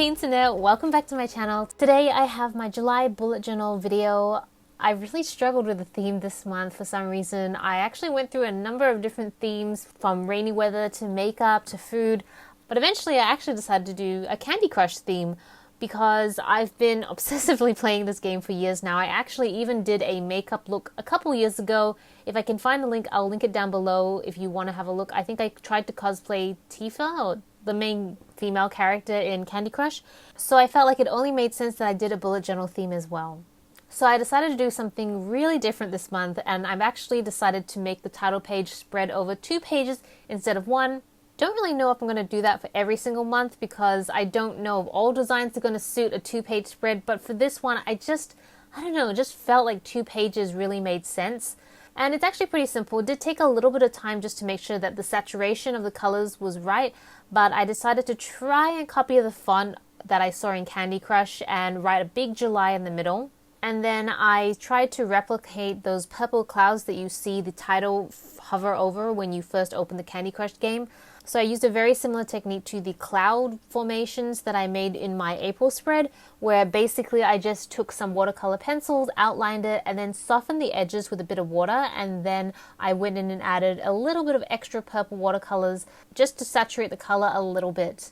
Hey internet, welcome back to my channel. Today I have my July bullet journal video. I really struggled with the theme this month for some reason. I actually went through a number of different themes, from rainy weather to makeup to food, but eventually I actually decided to do a Candy Crush theme because I've been obsessively playing this game for years now. I actually even did a makeup look a couple years ago. If I can find the link, I'll link it down below if you want to have a look. I think I tried to cosplay Tifa, or the main female character in Candy Crush. So I felt like it only made sense that I did a bullet journal theme as well. So I decided to do something really different this month, and I've actually decided to make the title page spread over 2 pages instead of 1. Don't really know if I'm going to do that for every single month because I don't know if all designs are going to suit a 2-page spread, but for this one I don't know, it just felt like 2 pages really made sense. And it's actually pretty simple. It did take a little bit of time just to make sure that the saturation of the colors was right, but I decided to try and copy the font that I saw in Candy Crush and write a big July in the middle. And then I tried to replicate those purple clouds that you see the title hover over when you first open the Candy Crush game. So I used a very similar technique to the cloud formations that I made in my April spread, where basically I just took some watercolor pencils, outlined it, and then softened the edges with a bit of water, and then I went in and added a little bit of extra purple watercolors just to saturate the color a little bit.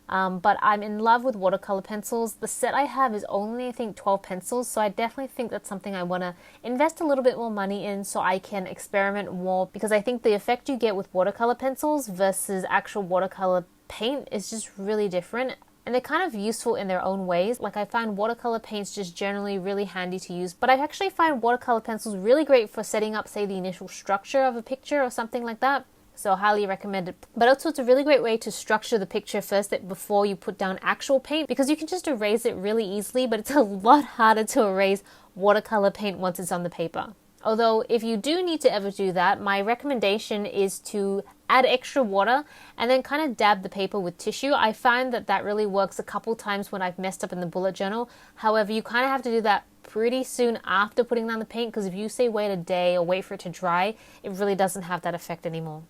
But I'm in love with watercolor pencils. The set I have is only, I think, 12 pencils, so I definitely think that's something I want to invest a little bit more money in so I can experiment more, because I think the effect you get with watercolor pencils versus actual watercolor paint is just really different. And they're kind of useful in their own ways. Like, I find watercolor paints just generally really handy to use, but I actually find watercolor pencils really great for setting up, say, the initial structure of a picture or something like that. So highly recommended. But also it's a really great way to structure the picture first before you put down actual paint, because you can just erase it really easily, but it's a lot harder to erase watercolor paint once it's on the paper. Although if you do need to ever do that, my recommendation is to add extra water and then kind of dab the paper with tissue. I find that that really works a couple times when I've messed up in the bullet journal. However, you kind of have to do that pretty soon after putting down the paint, because if you say wait a day or wait for it to dry, it really doesn't have that effect anymore.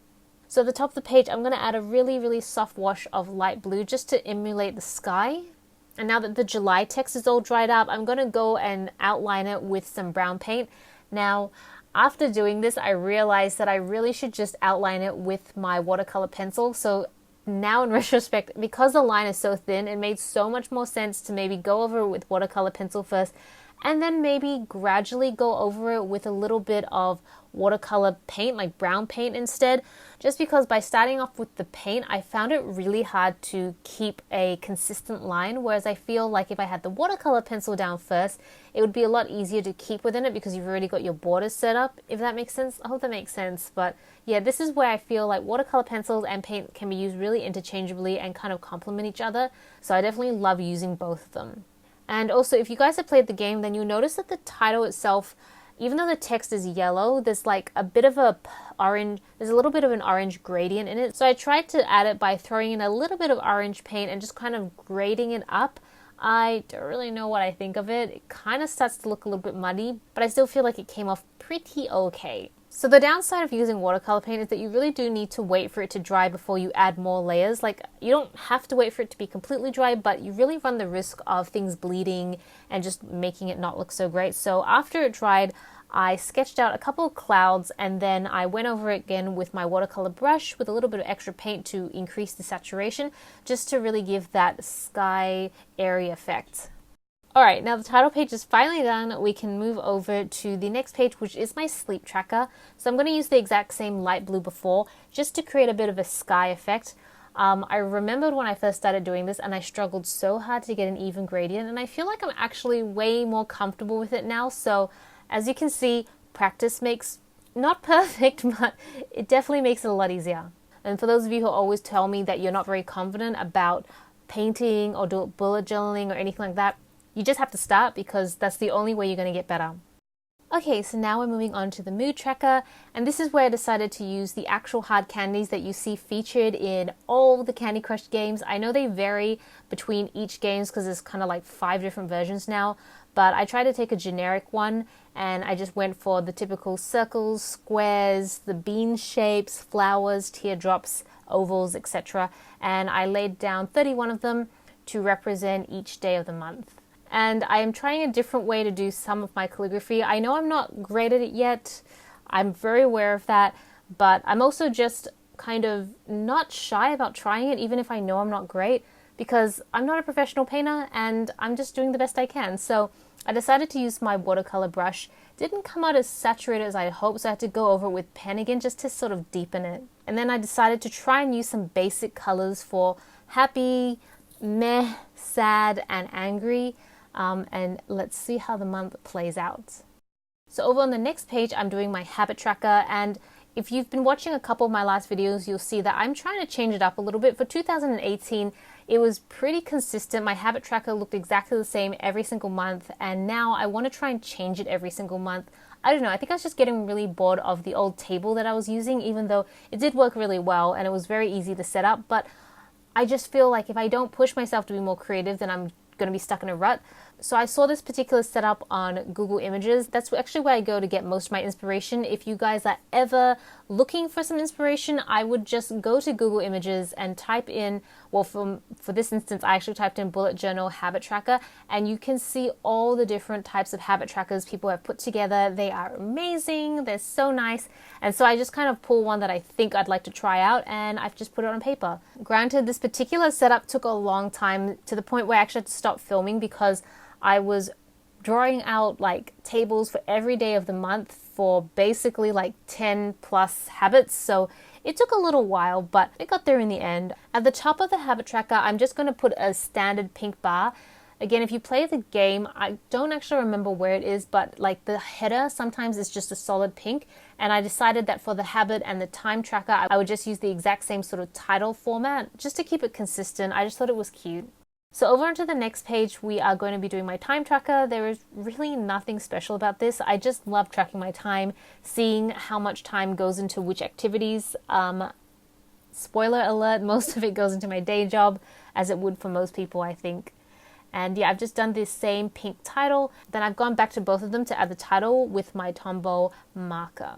So at the top of the page, I'm going to add a really, really soft wash of light blue just to emulate the sky. And now that the July text is all dried up, I'm going to go and outline it with some brown paint. Now, after doing this, I realized that I really should just outline it with my watercolor pencil. So now in retrospect, because the line is so thin, it made so much more sense to maybe go over it with watercolor pencil first, and then maybe gradually go over it with a little bit of watercolor paint, like brown paint instead. Just because by starting off with the paint, I found it really hard to keep a consistent line, whereas I feel like if I had the watercolor pencil down first, it would be a lot easier to keep within it because you've already got your borders set up, if that makes sense. I hope that makes sense. But yeah, this is where I feel like watercolor pencils and paint can be used really interchangeably and kind of complement each other. So I definitely love using both of them. And also, if you guys have played the game, then you'll notice that the title itself, even though the text is yellow, there's like a bit of there's a little bit of an orange gradient in it. So I tried to add it by throwing in a little bit of orange paint and just kind of grading it up. I don't really know what I think of it. It kind of starts to look a little bit muddy, but I still feel like it came off pretty okay. So the downside of using watercolor paint is that you really do need to wait for it to dry before you add more layers. Like, you don't have to wait for it to be completely dry, but you really run the risk of things bleeding and just making it not look so great. So after it dried, I sketched out a couple of clouds, and then I went over it again with my watercolor brush with a little bit of extra paint to increase the saturation, just to really give that sky airy effect. Alright, now the title page is finally done. We can move over to the next page, which is my sleep tracker. So I'm going to use the exact same light blue before, just to create a bit of a sky effect. I remembered when I first started doing this and I struggled so hard to get an even gradient, and I feel like I'm actually way more comfortable with it now. So as you can see, practice makes, not perfect, but it definitely makes it a lot easier. And for those of you who always tell me that you're not very confident about painting or bullet journaling or anything like that, you just have to start, because that's the only way you're going to get better. Okay, so now we're moving on to the mood tracker, and this is where I decided to use the actual hard candies that you see featured in all the Candy Crush games. I know they vary between each games because there's kind of like 5 different versions now, but I tried to take a generic one, and I just went for the typical circles, squares, the bean shapes, flowers, teardrops, ovals, etc. And I laid down 31 of them to represent each day of the month. And I am trying a different way to do some of my calligraphy. I know I'm not great at it yet. I'm very aware of that, but I'm also just kind of not shy about trying it, even if I know I'm not great, because I'm not a professional painter and I'm just doing the best I can. So I decided to use my watercolor brush. Didn't come out as saturated as I hoped, so I had to go over it with pen again just to sort of deepen it. And then I decided to try and use some basic colors for happy, meh, sad, and angry. And let's see how the month plays out. So over on the next page, I'm doing my habit tracker, and if you've been watching a couple of my last videos, you'll see that I'm trying to change it up a little bit. For 2018, it was pretty consistent. My habit tracker looked exactly the same every single month, and now I want to try and change it every single month. I don't know, I think I was just getting really bored of the old table that I was using, even though it did work really well and it was very easy to set up, but I just feel like if I don't push myself to be more creative, then I'm going to be stuck in a rut. So I saw this particular setup on Google Images. That's actually where I go to get most of my inspiration. If you guys are ever looking for some inspiration, I would just go to Google Images and type in, well, for this instance, I actually typed in bullet journal habit tracker, and you can see all the different types of habit trackers people have put together. They are amazing. They're so nice. And so I just kind of pull one that I think I'd like to try out, and I've just put it on paper. Granted, this particular setup took a long time, to the point where I actually had to stop filming because I was drawing out like tables for every day of the month for basically like 10 plus habits. So it took a little while, but it got there in the end. At the top of the habit tracker, I'm just going to put a standard pink bar. Again, if you play the game, I don't actually remember where it is, but like the header sometimes is just a solid pink. And I decided that for the habit and the time tracker, I would just use the exact same sort of title format just to keep it consistent. I just thought it was cute. So over onto the next page, we are going to be doing my time tracker. There is really nothing special about this. I just love tracking my time, seeing how much time goes into which activities. Spoiler alert, most of it goes into my day job, as it would for most people, I think. And yeah, I've just done this same pink title. Then I've gone back to both of them to add the title with my Tombow marker.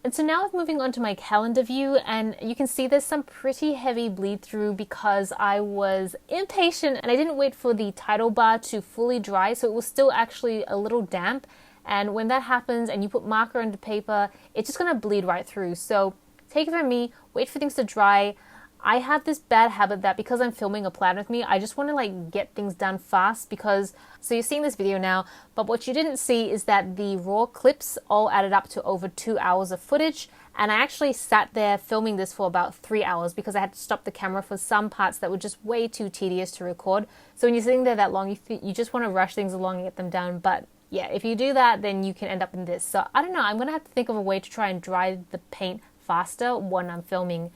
And so now I'm moving on to my calendar view, and you can see there's some pretty heavy bleed through because I was impatient and I didn't wait for the title bar to fully dry, so it was still actually a little damp. And when that happens and you put marker into paper, it's just going to bleed right through. So take it from me, wait for things to dry. I have this bad habit that because I'm filming a plan with me, I just want to like get things done fast because, so you're seeing this video now, but what you didn't see is that the raw clips all added up to over 2 hours of footage. And I actually sat there filming this for about 3 hours because I had to stop the camera for some parts that were just way too tedious to record. So when you're sitting there that long, you just want to rush things along and get them done. But yeah, if you do that, then you can end up in this. So I don't know, I'm going to have to think of a way to try and dry the paint faster when I'm filming.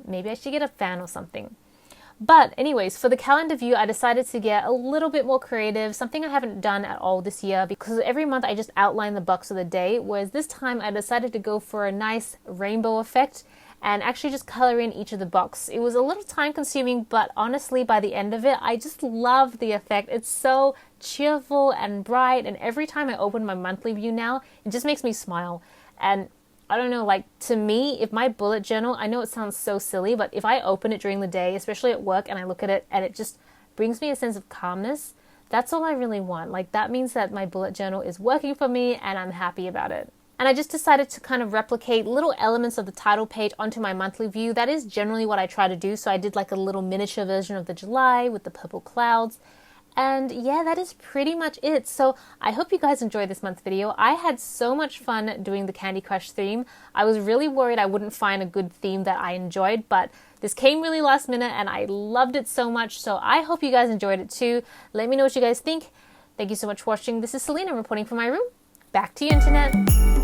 Maybe I should get a fan or something. But anyways, for the calendar view, I decided to get a little bit more creative, something I haven't done at all this year because every month I just outline the box of the day, whereas this time I decided to go for a nice rainbow effect and actually just color in each of the box. It was a little time consuming, but honestly, by the end of it, I just love the effect. It's so cheerful and bright, and every time I open my monthly view now, it just makes me smile. And I don't know, like to me, if my bullet journal, I know it sounds so silly, but if I open it during the day, especially at work, and I look at it and it just brings me a sense of calmness, that's all I really want. Like that means that my bullet journal is working for me and I'm happy about it. And I just decided to kind of replicate little elements of the title page onto my monthly view. That is generally what I try to do. So I did like a little miniature version of the July with the purple clouds. And yeah, that is pretty much it. So I hope you guys enjoyed this month's video. I had so much fun doing the Candy Crush theme. I was really worried I wouldn't find a good theme that I enjoyed, but this came really last minute and I loved it so much. So I hope you guys enjoyed it too. Let me know what you guys think. Thank you so much for watching. This is Celina reporting from my room. Back to you, Internet.